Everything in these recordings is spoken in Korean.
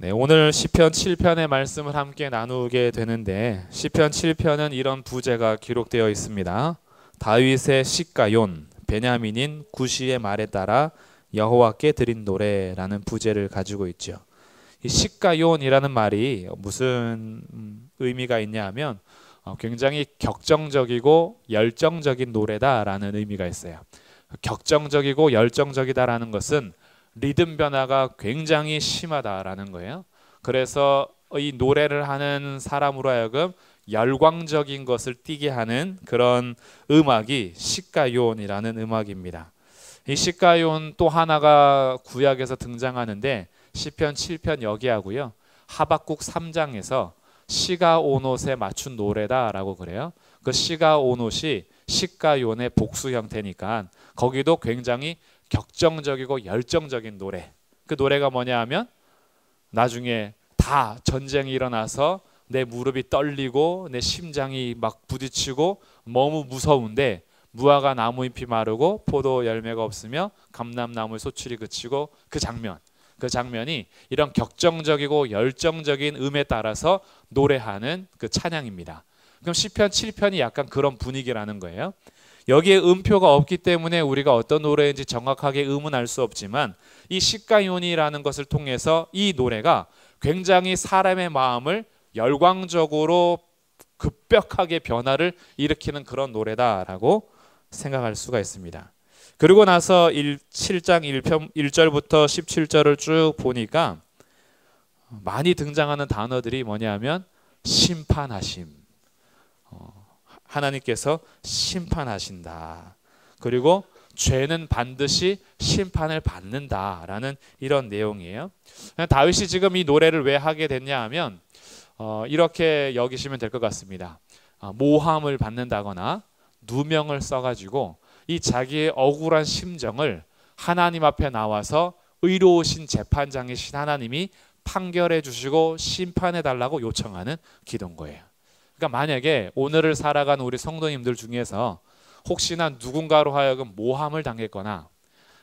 네, 오늘 시편 7편의 말씀을 함께 나누게 되는데 시편 7편은 이런 부제가 기록되어 있습니다. 다윗의 시가용, 베냐민인 구시의 말에 따라 여호와께 드린 노래라는 부제를 가지고 있죠. 이 시가용이라는 말이 무슨 의미가 있냐 하면 굉장히 격정적이고 열정적인 노래다라는 의미가 있어요. 격정적이고 열정적이다라는 것은 리듬 변화가 굉장히 심하다라는 거예요. 그래서 이 노래를 하는 사람으로 하여금 열광적인 것을 띠게 하는 그런 음악이 시가용이라는 음악입니다. 이 시가용 또 하나가 구약에서 등장하는데 시편 7편 여기하고요. 하박국 3장에서 시가 오롯에 맞춘 노래다라고 그래요. 그 시가 오롯이 시가용의 복수 형태니까 거기도 굉장히 격정적이고 열정적인 노래. 그 노래가 뭐냐 하면 나중에 다 전쟁이 일어나서 내 무릎이 떨리고 내 심장이 막 부딪히고 너무 무서운데 무화과 나무잎이 마르고 포도 열매가 없으며 감람나무의 소출이 그치고 그 장면이 이런 격정적이고 열정적인 음에 따라서 노래하는 그 찬양입니다. 그럼 시편 7편이 약간 그런 분위기라는 거예요. 여기에 음표가 없기 때문에 우리가 어떤 노래인지 정확하게 의문할 수 없지만 이 시가용이라는 것을 통해서 이 노래가 굉장히 사람의 마음을 열광적으로 급격하게 변화를 일으키는 그런 노래다라고 생각할 수가 있습니다. 그리고 나서 7장 1절부터 17절을 쭉 보니까 많이 등장하는 단어들이 뭐냐면 심판하심, 하나님께서 심판하신다. 그리고 죄는 반드시 심판을 받는다라는 이런 내용이에요. 다윗이 지금 이 노래를 왜 하게 됐냐 하면 이렇게 여기시면 될 것 같습니다. 모함을 받는다거나 누명을 써가지고 이 자기의 억울한 심정을 하나님 앞에 나와서 의로우신 재판장이신 하나님이 판결해 주시고 심판해 달라고 요청하는 기도인 거예요. 그러니까 만약에 오늘을 살아가는 우리 성도님들 중에서 혹시나 누군가로 하여금 모함을 당했거나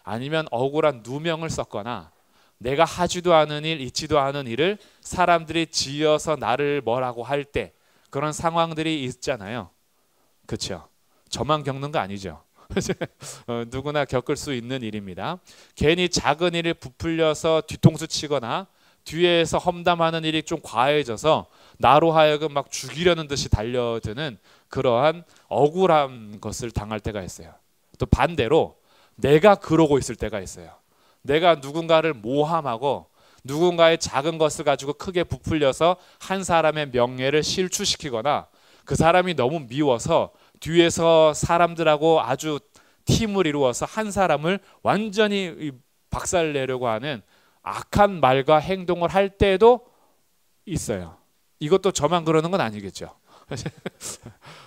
아니면 억울한 누명을 썼거나 내가 하지도 않은 일, 있지도 않은 일을 사람들이 지어서 나를 뭐라고 할 때 그런 상황들이 있잖아요. 그렇죠? 저만 겪는 거 아니죠. 누구나 겪을 수 있는 일입니다. 괜히 작은 일을 부풀려서 뒤통수 치거나 뒤에서 험담하는 일이 좀 과해져서 나로 하여금 막 죽이려는 듯이 달려드는 그러한 억울한 것을 당할 때가 있어요. 또 반대로 내가 그러고 있을 때가 있어요. 내가 누군가를 모함하고 누군가의 작은 것을 가지고 크게 부풀려서 한 사람의 명예를 실추시키거나 그 사람이 너무 미워서 뒤에서 사람들하고 아주 팀을 이루어서 한 사람을 완전히 박살내려고 하는 악한 말과 행동을 할 때도 있어요. 이것도 저만 그러는 건 아니겠죠.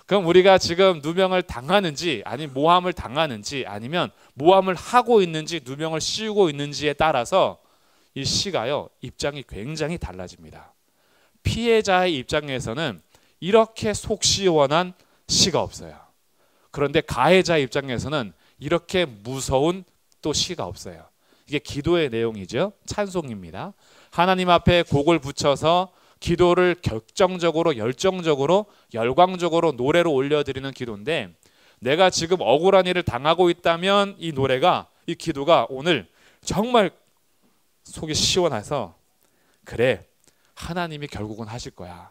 그럼 우리가 지금 누명을 당하는지 아니면 모함을 당하는지 아니면 모함을 하고 있는지 누명을 씌우고 있는지에 따라서 이 시가요 입장이 굉장히 달라집니다. 피해자의 입장에서는 이렇게 속 시원한 시가 없어요. 그런데 가해자 입장에서는 이렇게 무서운 또 시가 없어요. 이게 기도의 내용이죠. 찬송입니다. 하나님 앞에 곡을 붙여서 기도를 격정적으로 열정적으로 열광적으로 노래로 올려드리는 기도인데 내가 지금 억울한 일을 당하고 있다면 이 노래가 이 기도가 오늘 정말 속이 시원해서 그래 하나님이 결국은 하실 거야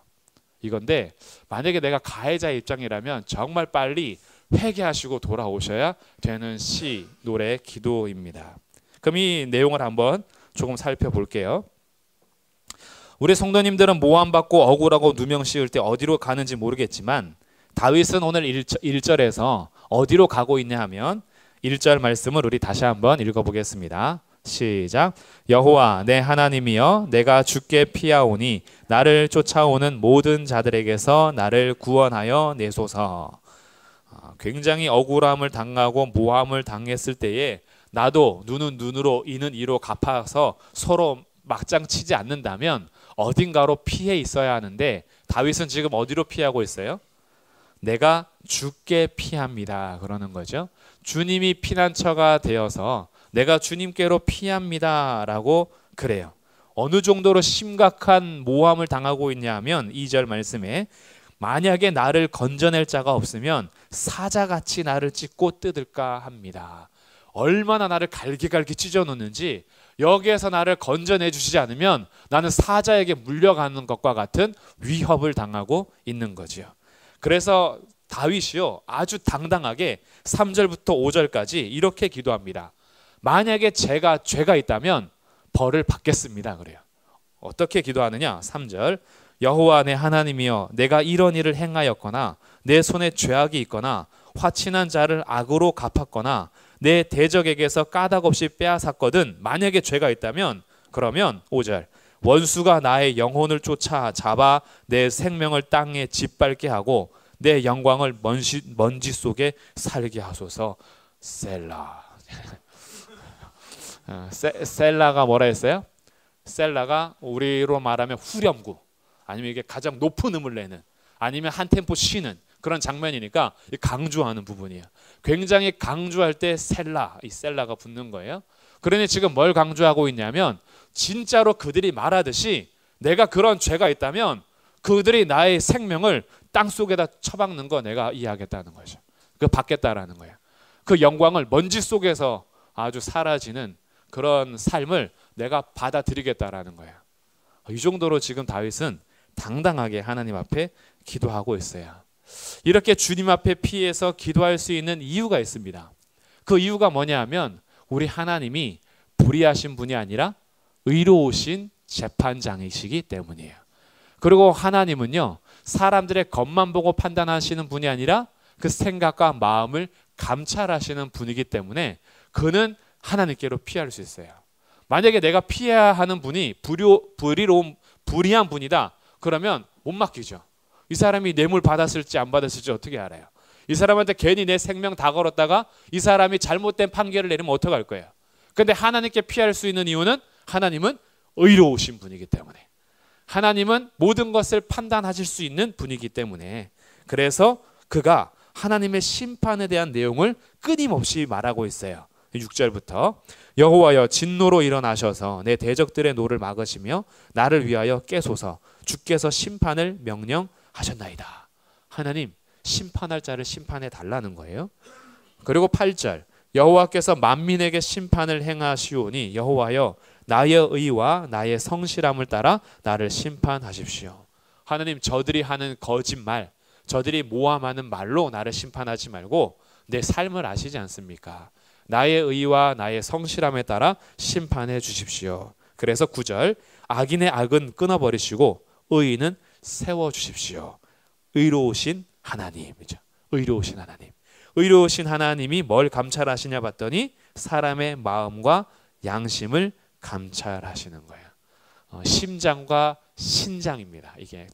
이건데 만약에 내가 가해자 입장이라면 정말 빨리 회개하시고 돌아오셔야 되는 시, 노래, 기도입니다. 그럼 이 내용을 한번 조금 살펴볼게요. 우리 성도님들은 모함받고 억울하고 누명 씌울 때 어디로 가는지 모르겠지만 다윗은 오늘 1절에서 어디로 가고 있냐 하면 1절 말씀을 우리 다시 한번 읽어보겠습니다. 시작. 여호와 내 하나님이여 내가 주께 피하오니 나를 쫓아오는 모든 자들에게서 나를 구원하여 내소서. 굉장히 억울함을 당하고 모함을 당했을 때에 나도 눈은 눈으로 이는 이로 갚아서 서로 막장 치지 않는다면 어딘가로 피해 있어야 하는데 다윗은 지금 어디로 피하고 있어요? 내가 주께 피합니다 그러는 거죠. 주님이 피난처가 되어서 내가 주님께로 피합니다 라고 그래요. 어느 정도로 심각한 모함을 당하고 있냐 하면 2절 말씀에 만약에 나를 건져낼 자가 없으면 사자같이 나를 찢고 뜯을까 합니다. 얼마나 나를 갈기갈기 찢어놓는지, 여기에서 나를 건져내 주시지 않으면 나는 사자에게 물려가는 것과 같은 위협을 당하고 있는 거지요. 그래서 다윗이요 아주 당당하게 3절부터 5절까지 이렇게 기도합니다. 만약에 제가 죄가 있다면 벌을 받겠습니다. 그래요. 어떻게 기도하느냐? 3절 여호와 내 하나님이여 내가 이런 일을 행하였거나 내 손에 죄악이 있거나 화친한 자를 악으로 갚았거나 내 대적에게서 까닭없이 빼앗았거든 만약에 죄가 있다면 그러면 5절 원수가 나의 영혼을 쫓아 잡아 내 생명을 땅에 짓밟게 하고 내 영광을 먼지 속에 살게 하소서. 셀라. 셀라가 뭐라 했어요? 셀라가 우리로 말하면 후렴구, 아니면 이게 가장 높은 음을 내는, 아니면 한 템포 쉬는 그런 장면이니까 강조하는 부분이에요. 굉장히 강조할 때 셀라, 이 셀라가 붙는 거예요. 그러니 지금 뭘 강조하고 있냐면 진짜로 그들이 말하듯이 내가 그런 죄가 있다면 그들이 나의 생명을 땅 속에다 처박는 거 내가 이해하겠다는 거죠. 그 받겠다라는 거예요. 그 영광을 먼지 속에서 아주 사라지는 그런 삶을 내가 받아들이겠다라는 거예요. 이 정도로 지금 다윗은 당당하게 하나님 앞에 기도하고 있어요. 이렇게 주님 앞에 피해서 기도할 수 있는 이유가 있습니다. 그 이유가 뭐냐 하면 우리 하나님이 불의하신 분이 아니라 의로우신 재판장이시기 때문이에요. 그리고 하나님은요 사람들의 겉만 보고 판단하시는 분이 아니라 그 생각과 마음을 감찰하시는 분이기 때문에 그는 하나님께로 피할 수 있어요. 만약에 내가 피해야 하는 분이 불의한 분이다 그러면 못 맡기죠. 이 사람이 뇌물 받았을지 안 받았을지 어떻게 알아요? 이 사람한테 괜히 내 생명 다 걸었다가 이 사람이 잘못된 판결을 내리면 어떡할 거예요? 근데 하나님께 피할 수 있는 이유는 하나님은 의로우신 분이기 때문에, 하나님은 모든 것을 판단하실 수 있는 분이기 때문에, 그래서 그가 하나님의 심판에 대한 내용을 끊임없이 말하고 있어요. 6절부터 여호와여 진노로 일어나셔서 내 대적들의 노를 막으시며 나를 위하여 깨소서. 주께서 심판을 명령하셨나이다. 하나님 심판할 자를 심판해 달라는 거예요. 그리고 8절 여호와께서 만민에게 심판을 행하시오니 여호와여 나의 의와 나의 성실함을 따라 나를 심판하십시오. 하나님 저들이 하는 거짓말, 저들이 모함하는 말로 나를 심판하지 말고 내 삶을 아시지 않습니까? 나의 의와 나의 성실함에 따라 심판해 주십시오. 그래서 9절 악인의 악은 끊어버리시고 의인은 세워주십시오. 의로우신 하나님이죠. 의로우신 하나님. 의로우신 하나님이 뭘 감찰하시냐 봤더니 사람의 마음과 양심을 감찰하시는 거예요. 심장과 신장입니다. 이게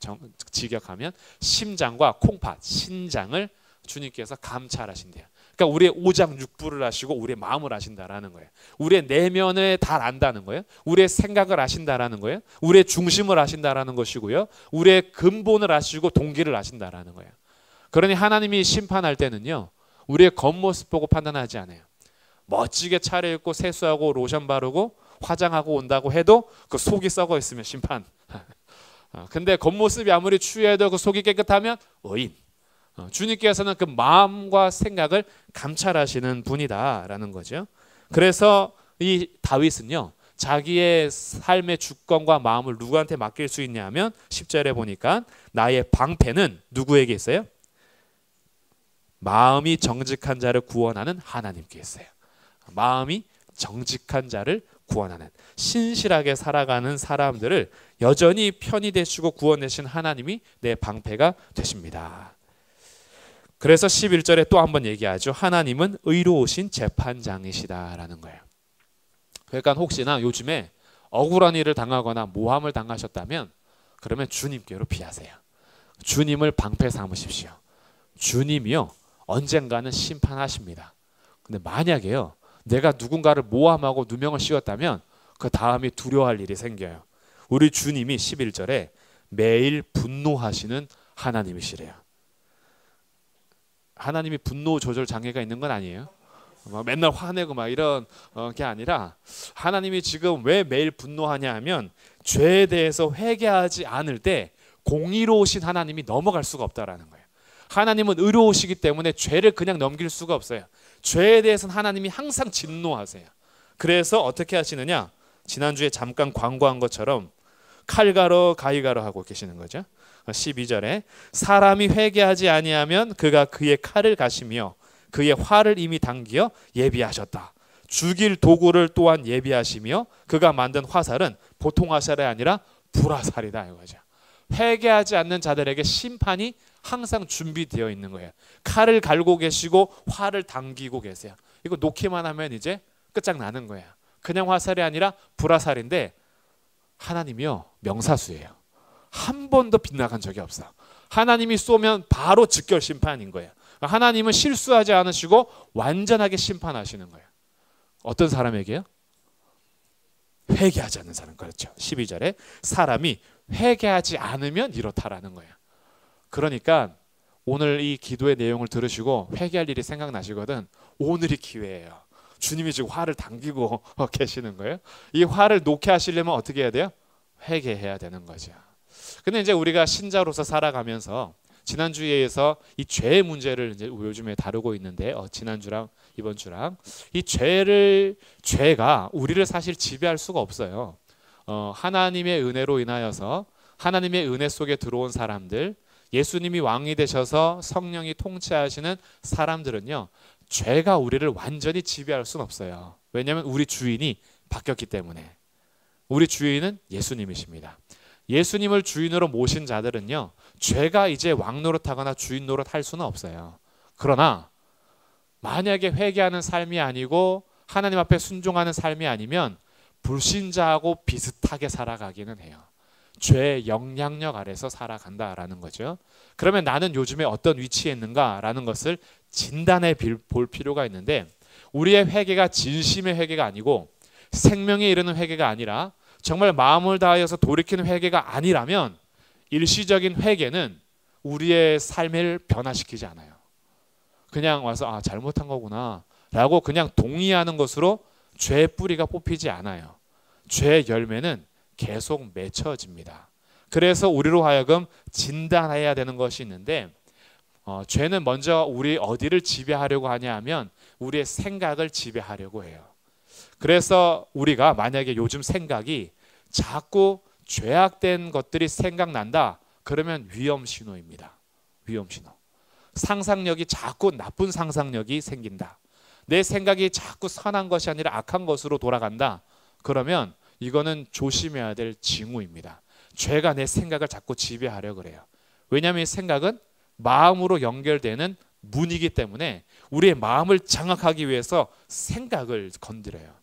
직역하면 심장과 콩팥, 신장을 주님께서 감찰하신대요. 그러니까 우리의 오장육부를 아시고 우리의 마음을 아신다라는 거예요. 우리의 내면을 다 안다는 거예요. 우리의 생각을 아신다라는 거예요. 우리의 중심을 아신다라는 것이고요. 우리의 근본을 아시고 동기를 아신다라는 거예요. 그러니 하나님이 심판할 때는요. 우리의 겉모습 보고 판단하지 않아요. 멋지게 차려입고 세수하고 로션 바르고 화장하고 온다고 해도 그 속이 썩어 있으면 심판. 근데 겉모습이 아무리 추해도 그 속이 깨끗하면 의인. 주님께서는 그 마음과 생각을 감찰하시는 분이다라는 거죠. 그래서 이 다윗은요. 자기의 삶의 주권과 마음을 누구한테 맡길 수 있냐면 10절에 보니까 나의 방패는 누구에게 있어요? 마음이 정직한 자를 구원하는 하나님께 있어요. 마음이 정직한 자를 구원하는, 신실하게 살아가는 사람들을 여전히 편히 되시고 구원내신 하나님이 내 방패가 되십니다. 그래서 11절에 또 한 번 얘기하죠. 하나님은 의로우신 재판장이시다라는 거예요. 그러니까 혹시나 요즘에 억울한 일을 당하거나 모함을 당하셨다면 그러면 주님께로 피하세요. 주님을 방패 삼으십시오. 주님이요 언젠가는 심판하십니다. 근데 만약에요 내가 누군가를 모함하고 누명을 씌웠다면 그 다음에 두려워할 일이 생겨요. 우리 주님이 11절에 매일 분노하시는 하나님이시래요. 하나님이 분노 조절 장애가 있는 건 아니에요. 막 맨날 화내고 막 이런 게 아니라 하나님이 지금 왜 매일 분노하냐 하면 죄에 대해서 회개하지 않을 때 공의로우신 하나님이 넘어갈 수가 없다라는 거예요. 하나님은 의로우시기 때문에 죄를 그냥 넘길 수가 없어요. 죄에 대해서는 하나님이 항상 진노하세요. 그래서 어떻게 하시느냐? 지난주에 잠깐 광고한 것처럼 칼가루 가위가루 하고 계시는 거죠. 12절에 사람이 회개하지 아니하면 그가 그의 칼을 가시며 그의 활을 이미 당기어 예비하셨다. 죽일 도구를 또한 예비하시며 그가 만든 화살은 보통 화살이 아니라 불화살이다 이거죠. 회개하지 않는 자들에게 심판이 항상 준비되어 있는 거예요. 칼을 갈고 계시고 활을 당기고 계세요. 이거 놓기만 하면 이제 끝장나는 거예요. 그냥 화살이 아니라 불화살인데 하나님이요 명사수예요. 한 번도 빗나간 적이 없어. 하나님이 쏘면 바로 즉결 심판인 거예요. 하나님은 실수하지 않으시고 완전하게 심판하시는 거예요. 어떤 사람에게요? 회개하지 않는 사람. 그렇죠. 12절에 사람이 회개하지 않으면 이렇다라는 거예요. 그러니까 오늘 이 기도의 내용을 들으시고 회개할 일이 생각나시거든. 오늘이 기회예요. 주님이 지금 화를 당기고 계시는 거예요. 이 화를 놓게 하시려면 어떻게 해야 돼요? 회개해야 되는 거죠. 근데 이제 우리가 신자로서 살아가면서 지난주에서 이 죄의 문제를 이제 요즘에 다루고 있는데 지난주랑 이번 주랑 이 죄가 우리를 사실 지배할 수가 없어요. 하나님의 은혜로 인하여서 하나님의 은혜 속에 들어온 사람들, 예수님이 왕이 되셔서 성령이 통치하시는 사람들은요, 죄가 우리를 완전히 지배할 수는 없어요. 왜냐하면 우리 주인이 바뀌었기 때문에. 우리 주인은 예수님이십니다. 예수님을 주인으로 모신 자들은요, 죄가 이제 왕 노릇하거나 주인 노릇할 수는 없어요. 그러나 만약에 회개하는 삶이 아니고 하나님 앞에 순종하는 삶이 아니면 불신자하고 비슷하게 살아가기는 해요. 죄의 영향력 아래서 살아간다라는 거죠. 그러면 나는 요즘에 어떤 위치에 있는가라는 것을 진단해 볼 필요가 있는데, 우리의 회개가 진심의 회개가 아니고 생명에 이르는 회개가 아니라 정말 마음을 다하여서 돌이키는 회개가 아니라면 일시적인 회개는 우리의 삶을 변화시키지 않아요. 그냥 와서 잘못한 거구나 라고 그냥 동의하는 것으로 죄의 뿌리가 뽑히지 않아요. 죄의 열매는 계속 맺혀집니다. 그래서 우리로 하여금 진단해야 되는 것이 있는데, 죄는 먼저 우리 어디를 지배하려고 하냐 하면 우리의 생각을 지배하려고 해요. 그래서 우리가 만약에 요즘 생각이 자꾸 죄악된 것들이 생각난다, 그러면 위험 신호입니다. 위험 신호. 상상력이 자꾸 나쁜 상상력이 생긴다. 내 생각이 자꾸 선한 것이 아니라 악한 것으로 돌아간다. 그러면 이거는 조심해야 될 징후입니다. 죄가 내 생각을 자꾸 지배하려고 그래요. 왜냐하면 이 생각은 마음으로 연결되는 문이기 때문에 우리의 마음을 장악하기 위해서 생각을 건드려요.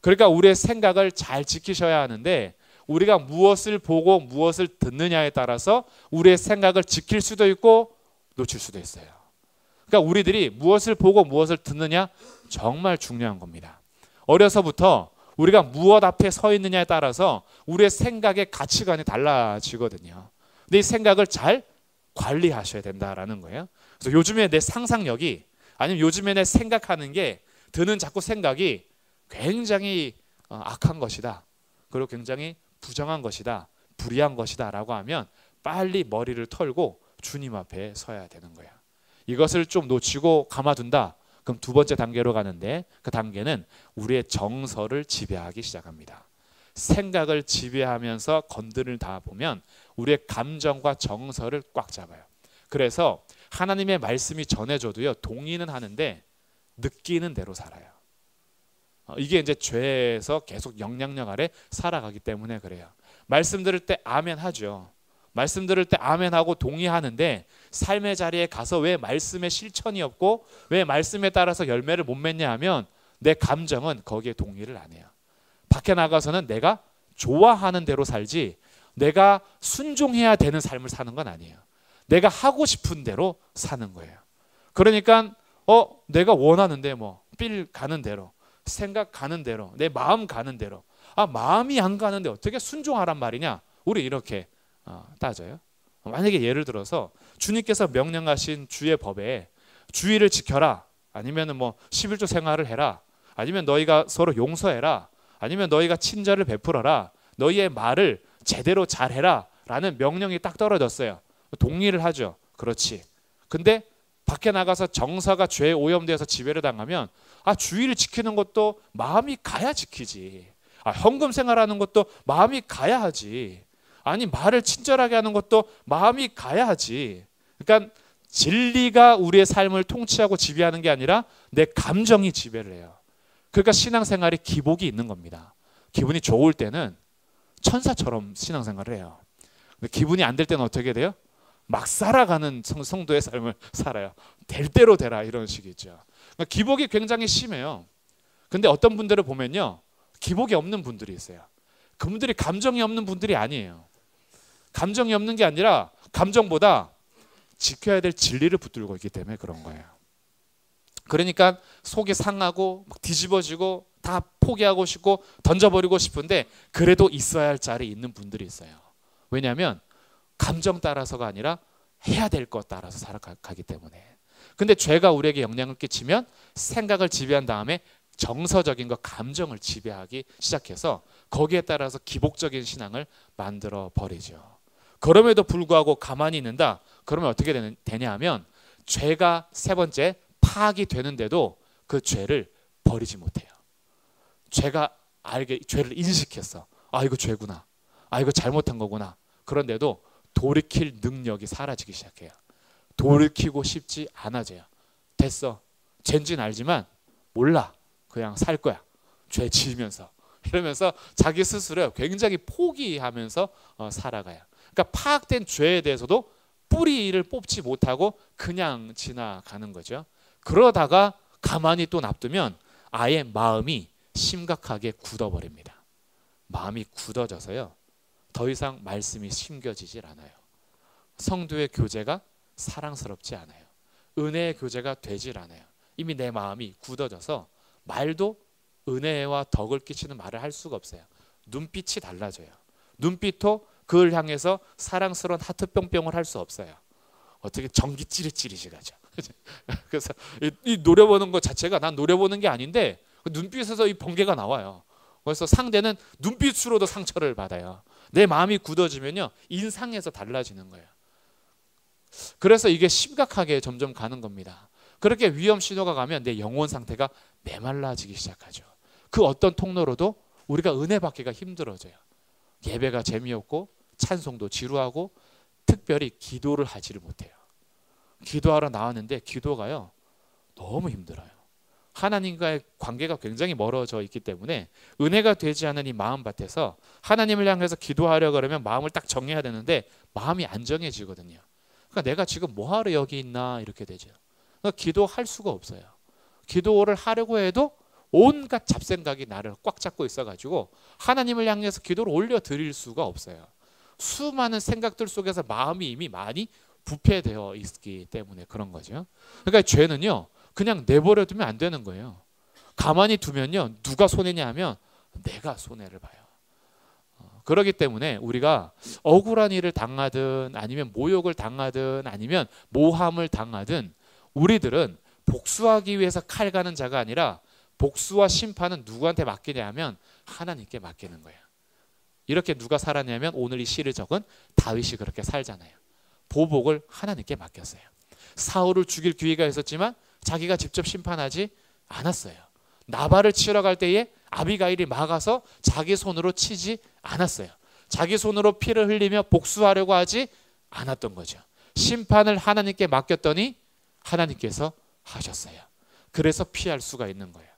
그러니까 우리의 생각을 잘 지키셔야 하는데, 우리가 무엇을 보고 무엇을 듣느냐에 따라서 우리의 생각을 지킬 수도 있고 놓칠 수도 있어요. 그러니까 우리들이 무엇을 보고 무엇을 듣느냐 정말 중요한 겁니다. 어려서부터 우리가 무엇 앞에 서 있느냐에 따라서 우리의 생각의 가치관이 달라지거든요. 근데 이 생각을 잘 관리하셔야 된다라는 거예요. 그래서 요즘에 내 상상력이, 아니면 요즘에 내 생각하는 게, 드는 자꾸 생각이 굉장히 악한 것이다, 그리고 굉장히 부정한 것이다, 불의한 것이다 라고 하면 빨리 머리를 털고 주님 앞에 서야 되는 거예요. 이것을 좀 놓치고 가만둔다, 그럼 두 번째 단계로 가는데, 그 단계는 우리의 정서를 지배하기 시작합니다. 생각을 지배하면서 건드리다 보면 우리의 감정과 정서를 꽉 잡아요. 그래서 하나님의 말씀이 전해져도요, 동의는 하는데 느끼는 대로 살아요. 이게 이제 죄에서 계속 영향력 아래 살아가기 때문에 그래요. 말씀 들을 때 아멘 하죠. 말씀 들을 때 아멘 하고 동의하는데, 삶의 자리에 가서 왜 말씀에 실천이 없고 왜 말씀에 따라서 열매를 못 맺냐 하면 내 감정은 거기에 동의를 안 해요. 밖에 나가서는 내가 좋아하는 대로 살지 내가 순종해야 되는 삶을 사는 건 아니에요. 내가 하고 싶은 대로 사는 거예요. 그러니까 내가 원하는데 필 가는 대로, 생각 가는 대로, 내 마음 가는 대로, 마음이 안 가는데 어떻게 순종하란 말이냐, 우리 이렇게 따져요. 만약에 예를 들어서 주님께서 명령하신 주의 법에 주의를 지켜라, 아니면은 뭐 11조 생활을 해라. 아니면 너희가 서로 용서해라. 아니면 너희가 친절을 베풀어라. 너희의 말을 제대로 잘해라. 라는 명령이 딱 떨어졌어요. 동의를 하죠. 그렇지. 근데 밖에 나가서 정서가 죄에 오염되어서 지배를 당하면 주의를 지키는 것도 마음이 가야 지키지. 헌금 생활하는 것도 마음이 가야 하지. 아니 말을 친절하게 하는 것도 마음이 가야 하지. 그러니까 진리가 우리의 삶을 통치하고 지배하는 게 아니라 내 감정이 지배를 해요. 그러니까 신앙생활에 기복이 있는 겁니다. 기분이 좋을 때는 천사처럼 신앙생활을 해요. 근데 기분이 안 될 때는 어떻게 돼요? 막 살아가는 성도의 삶을 살아요. 될 대로 되라 이런 식이죠. 그러니까 기복이 굉장히 심해요. 근데 어떤 분들을 보면요, 기복이 없는 분들이 있어요. 그분들이 감정이 없는 분들이 아니에요. 감정이 없는 게 아니라 감정보다 지켜야 될 진리를 붙들고 있기 때문에 그런 거예요. 그러니까 속이 상하고 막 뒤집어지고 다 포기하고 싶고 던져버리고 싶은데 그래도 있어야 할 자리에 있는 분들이 있어요. 왜냐하면 감정 따라서가 아니라 해야 될 것 따라서 살아가기 때문에. 근데 죄가 우리에게 영향을 끼치면 생각을 지배한 다음에 정서적인 것, 감정을 지배하기 시작해서 거기에 따라서 기복적인 신앙을 만들어 버리죠. 그럼에도 불구하고 가만히 있는다. 그러면 어떻게 되냐 하면 죄가 세 번째 파악이 되는데도 그 죄를 버리지 못해요. 죄가 죄를 인식했어. 이거 죄구나. 이거 잘못한 거구나. 그런데도 돌이킬 능력이 사라지기 시작해요. 돌이키고 싶지 않아져요. 됐어. 죄인지는 알지만 몰라. 그냥 살 거야. 죄 지으면서. 이러면서 자기 스스로 굉장히 포기하면서 살아가요. 그러니까 파악된 죄에 대해서도 뿌리를 뽑지 못하고 그냥 지나가는 거죠. 그러다가 가만히 또 놔두면 아예 마음이 심각하게 굳어버립니다. 마음이 굳어져서요. 더 이상 말씀이 심겨지질 않아요. 성도의 교제가 사랑스럽지 않아요. 은혜의 교제가 되질 않아요. 이미 내 마음이 굳어져서 말도 은혜와 덕을 끼치는 말을 할 수가 없어요. 눈빛이 달라져요. 눈빛도 그를 향해서 사랑스러운 하트 뿅뿅을 할 수 없어요. 어떻게 전기 찌릿찌릿이 가죠. 그래서 이 노려보는 것 자체가 난 노려보는 게 아닌데 눈빛에서 이 번개가 나와요. 그래서 상대는 눈빛으로도 상처를 받아요. 내 마음이 굳어지면요, 인상에서 달라지는 거예요. 그래서 이게 심각하게 점점 가는 겁니다. 그렇게 위험 신호가 가면 내 영혼 상태가 메말라지기 시작하죠. 그 어떤 통로로도 우리가 은혜 받기가 힘들어져요. 예배가 재미없고 찬송도 지루하고 특별히 기도를 하지를 못해요. 기도하러 나왔는데 기도가요 너무 힘들어요. 하나님과의 관계가 굉장히 멀어져 있기 때문에 은혜가 되지 않은 이 마음밭에서 하나님을 향해서 기도하려고 그러면 마음을 딱 정해야 되는데 마음이 안 정해지거든요. 그러니까 내가 지금 뭐하러 여기 있나 이렇게 되죠. 그러니까 기도할 수가 없어요. 기도를 하려고 해도 온갖 잡생각이 나를 꽉 잡고 있어가지고 하나님을 향해서 기도를 올려드릴 수가 없어요. 수많은 생각들 속에서 마음이 이미 많이 부패되어 있기 때문에 그런 거죠. 그러니까 죄는요 그냥 내버려 두면 안 되는 거예요. 가만히 두면요 누가 손해냐 하면 내가 손해를 봐요. 그렇기 때문에 우리가 억울한 일을 당하든 아니면 모욕을 당하든 아니면 모함을 당하든 우리들은 복수하기 위해서 칼 가는 자가 아니라 복수와 심판은 누구한테 맡기냐 하면 하나님께 맡기는 거예요. 이렇게 누가 살았냐면 오늘 이 시를 적은 다윗이 그렇게 살잖아요. 보복을 하나님께 맡겼어요. 사울을 죽일 기회가 있었지만 자기가 직접 심판하지 않았어요. 나발을 치러 갈 때에 아비가일이 막아서 자기 손으로 치지 않았어요. 자기 손으로 피를 흘리며 복수하려고 하지 않았던 거죠. 심판을 하나님께 맡겼더니 하나님께서 하셨어요. 그래서 피할 수가 있는 거예요.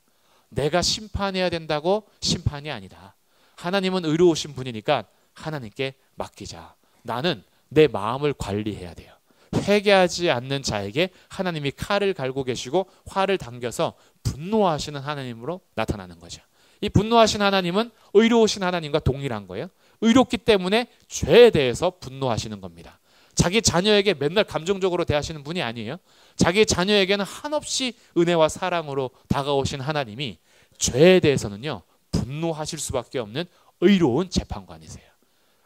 내가 심판해야 된다고 심판이 아니다. 하나님은 의로우신 분이니까 하나님께 맡기자. 나는 내 마음을 관리해야 돼요. 회개하지 않는 자에게 하나님이 칼을 갈고 계시고 화를 당겨서 분노하시는 하나님으로 나타나는 거죠. 이 분노하신 하나님은 의로우신 하나님과 동일한 거예요. 의롭기 때문에 죄에 대해서 분노하시는 겁니다. 자기 자녀에게 맨날 감정적으로 대하시는 분이 아니에요. 자기 자녀에게는 한없이 은혜와 사랑으로 다가오신 하나님이 죄에 대해서는요 분노하실 수밖에 없는 의로운 재판관이세요.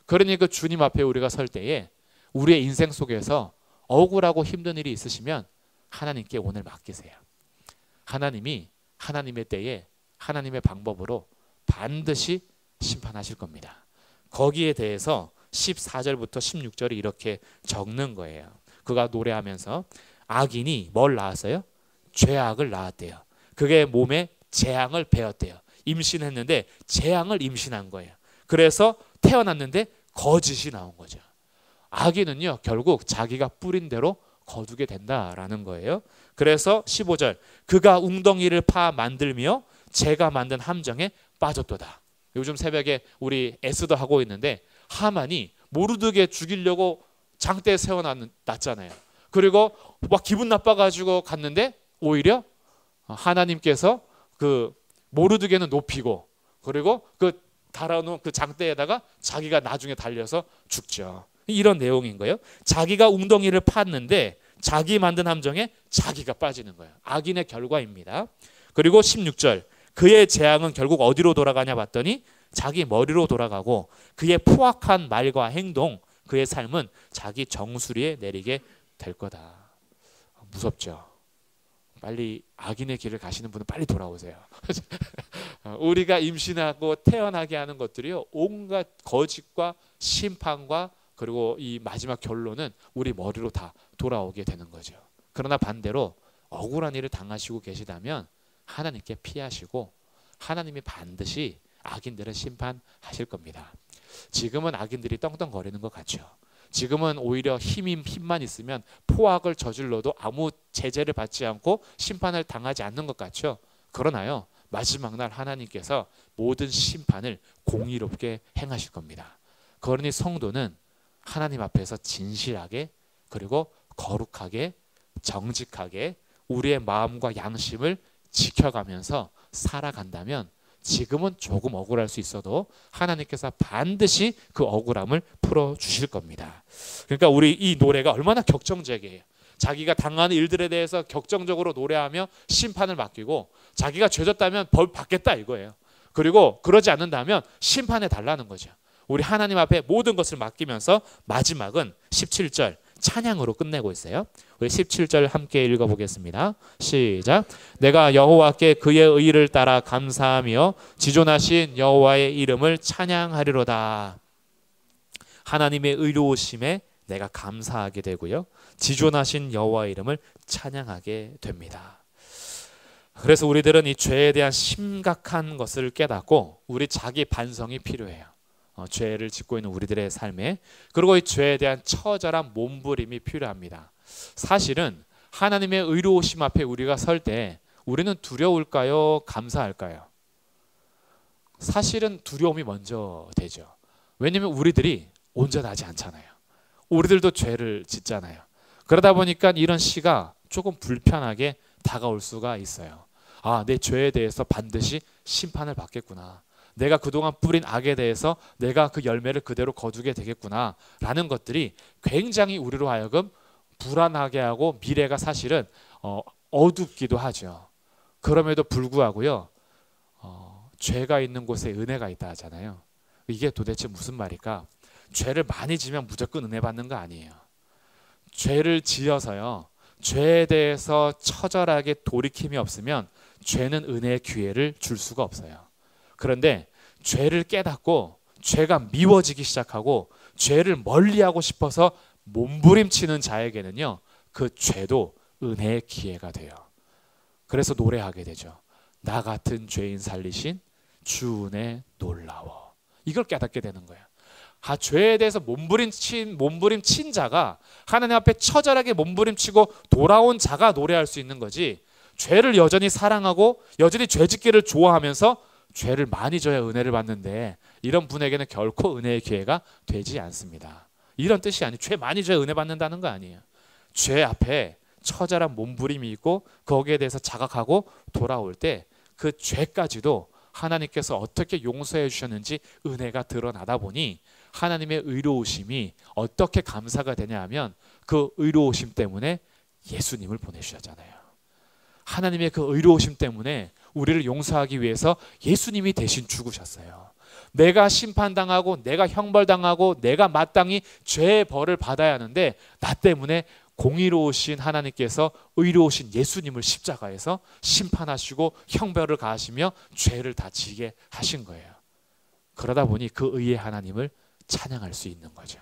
그러니 그 주님 앞에 우리가 설 때에 우리의 인생 속에서 억울하고 힘든 일이 있으시면 하나님께 오늘 맡기세요. 하나님이 하나님의 때에 하나님의 방법으로 반드시 심판하실 겁니다. 거기에 대해서 14절부터 16절이 이렇게 적는 거예요. 그가 노래하면서 악인이 뭘 낳았어요? 죄악을 낳았대요. 그게 몸에 재앙을 배었대요. 임신했는데 재앙을 임신한 거예요. 그래서 태어났는데 거짓이 나온 거죠. 악인은요, 결국 자기가 뿌린 대로 거두게 된다라는 거예요. 그래서 15절, 그가 웅덩이를 파 만들며 제가 만든 함정에 빠졌도다. 요즘 새벽에 우리 에스더 하고 있는데 하만이 모르드게 죽이려고 장대에 세워놨잖아요. 그리고 막 기분 나빠가지고 갔는데 오히려 하나님께서 그 모르드게는 높이고 그리고 그 달아놓은 그 장대에다가 자기가 나중에 달려서 죽죠. 이런 내용인 거예요. 자기가 웅덩이를 팠는데 자기 만든 함정에 자기가 빠지는 거예요. 악인의 결과입니다. 그리고 16절, 그의 재앙은 결국 어디로 돌아가냐 봤더니 자기 머리로 돌아가고 그의 포악한 말과 행동, 그의 삶은 자기 정수리에 내리게 될 거다. 무섭죠. 빨리 악인의 길을 가시는 분은 빨리 돌아오세요. 우리가 임신하고 태어나게 하는 것들이요, 온갖 거짓과 심판과 그리고 이 마지막 결론은 우리 머리로 다 돌아오게 되는 거죠. 그러나 반대로 억울한 일을 당하시고 계시다면 하나님께 피하시고 하나님이 반드시 악인들을 심판하실 겁니다. 지금은 악인들이 떵떵거리는 것 같죠. 지금은 오히려 힘만 있으면 포악을 저질러도 아무 제재를 받지 않고 심판을 당하지 않는 것 같죠. 그러나요, 마지막 날 하나님께서 모든 심판을 공의롭게 행하실 겁니다. 그러니 성도는 하나님 앞에서 진실하게 그리고 거룩하게 정직하게 우리의 마음과 양심을 지켜가면서 살아간다면 지금은 조금 억울할 수 있어도 하나님께서 반드시 그 억울함을 풀어주실 겁니다. 그러니까 우리 이 노래가 얼마나 격정적이에요. 자기가 당하는 일들에 대해서 격정적으로 노래하며 심판을 맡기고 자기가 죄졌다면 벌 받겠다 이거예요. 그리고 그러지 않는다면 심판해 달라는 거죠. 우리 하나님 앞에 모든 것을 맡기면서 마지막은 17절 찬양으로 끝내고 있어요. 우리 17절 함께 읽어보겠습니다. 시작. 내가 여호와께 그의 의를 따라 감사하며 지존하신 여호와의 이름을 찬양하리로다. 하나님의 의로우심에 내가 감사하게 되고요, 지존하신 여호와의 이름을 찬양하게 됩니다. 그래서 우리들은 이 죄에 대한 심각한 것을 깨닫고 우리 자기 반성이 필요해요. 죄를 짓고 있는 우리들의 삶에. 그리고 이 죄에 대한 처절한 몸부림이 필요합니다. 사실은 하나님의 의로우심 앞에 우리가 설 때 우리는 두려울까요? 감사할까요? 사실은 두려움이 먼저 되죠. 왜냐하면 우리들이 온전하지 않잖아요. 우리들도 죄를 짓잖아요. 그러다 보니까 이런 시가 조금 불편하게 다가올 수가 있어요. 아, 내 죄에 대해서 반드시 심판을 받겠구나. 내가 그동안 뿌린 악에 대해서 내가 그 열매를 그대로 거두게 되겠구나 라는 것들이 굉장히 우리로 하여금 불안하게 하고 미래가 사실은 어둡기도 하죠. 그럼에도 불구하고요, 죄가 있는 곳에 은혜가 있다 하잖아요. 이게 도대체 무슨 말일까? 죄를 많이 지면 무조건 은혜 받는 거 아니에요. 죄를 지어서요, 죄에 대해서 처절하게 돌이킴이 없으면 죄는 은혜의 기회를 줄 수가 없어요. 그런데 죄를 깨닫고 죄가 미워지기 시작하고 죄를 멀리하고 싶어서 몸부림치는 자에게는요, 그 죄도 은혜의 기회가 돼요. 그래서 노래하게 되죠. 나 같은 죄인 살리신 주 은혜 놀라워. 이걸 깨닫게 되는 거예요. 죄에 대해서 몸부림친 자가 하나님 앞에 처절하게 몸부림치고 돌아온 자가 노래할 수 있는 거지, 죄를 여전히 사랑하고 여전히 죄짓기를 좋아하면서 죄를 많이 져야 은혜를 받는데 이런 분에게는 결코 은혜의 기회가 되지 않습니다. 이런 뜻이 아니에요. 죄 많이 져야 은혜 받는다는 거 아니에요. 죄 앞에 처절한 몸부림이 있고 거기에 대해서 자각하고 돌아올 때 그 죄까지도 하나님께서 어떻게 용서해 주셨는지 은혜가 드러나다 보니 하나님의 의로우심이 어떻게 감사가 되냐 하면 그 의로우심 때문에 예수님을 보내주셨잖아요. 하나님의 그 의로우심 때문에 우리를 용서하기 위해서 예수님이 대신 죽으셨어요. 내가 심판당하고 내가 형벌당하고 내가 마땅히 죄의 벌을 받아야 하는데 나 때문에 공의로우신 하나님께서 의로우신 예수님을 십자가에서 심판하시고 형벌을 가하시며 죄를 다 지게 하신 거예요. 그러다 보니 그 의의 하나님을 찬양할 수 있는 거죠.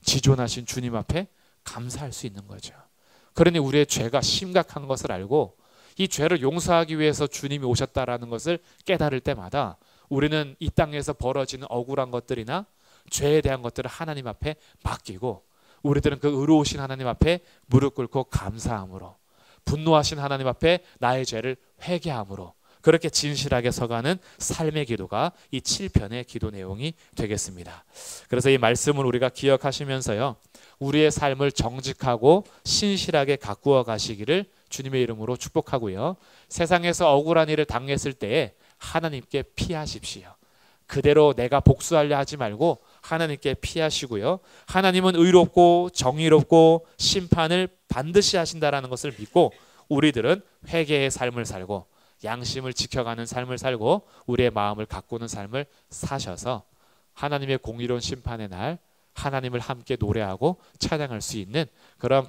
지존하신 주님 앞에 감사할 수 있는 거죠. 그러니 우리의 죄가 심각한 것을 알고 이 죄를 용서하기 위해서 주님이 오셨다라는 것을 깨달을 때마다 우리는 이 땅에서 벌어지는 억울한 것들이나 죄에 대한 것들을 하나님 앞에 맡기고 우리들은 그 의로우신 하나님 앞에 무릎 꿇고 감사함으로, 분노하신 하나님 앞에 나의 죄를 회개함으로 그렇게 진실하게 서가는 삶의 기도가 이 7편의 기도 내용이 되겠습니다. 그래서 이 말씀을 우리가 기억하시면서요, 우리의 삶을 정직하고 신실하게 가꾸어 가시기를 주님의 이름으로 축복하고요, 세상에서 억울한 일을 당했을 때에 하나님께 피하십시오. 그대로 내가 복수하려 하지 말고 하나님께 피하시고요, 하나님은 의롭고 정의롭고 심판을 반드시 하신다라는 것을 믿고 우리들은 회개의 삶을 살고 양심을 지켜가는 삶을 살고 우리의 마음을 가꾸는 삶을 사셔서 하나님의 공의로운 심판의 날 하나님을 함께 노래하고 찬양할 수 있는 그런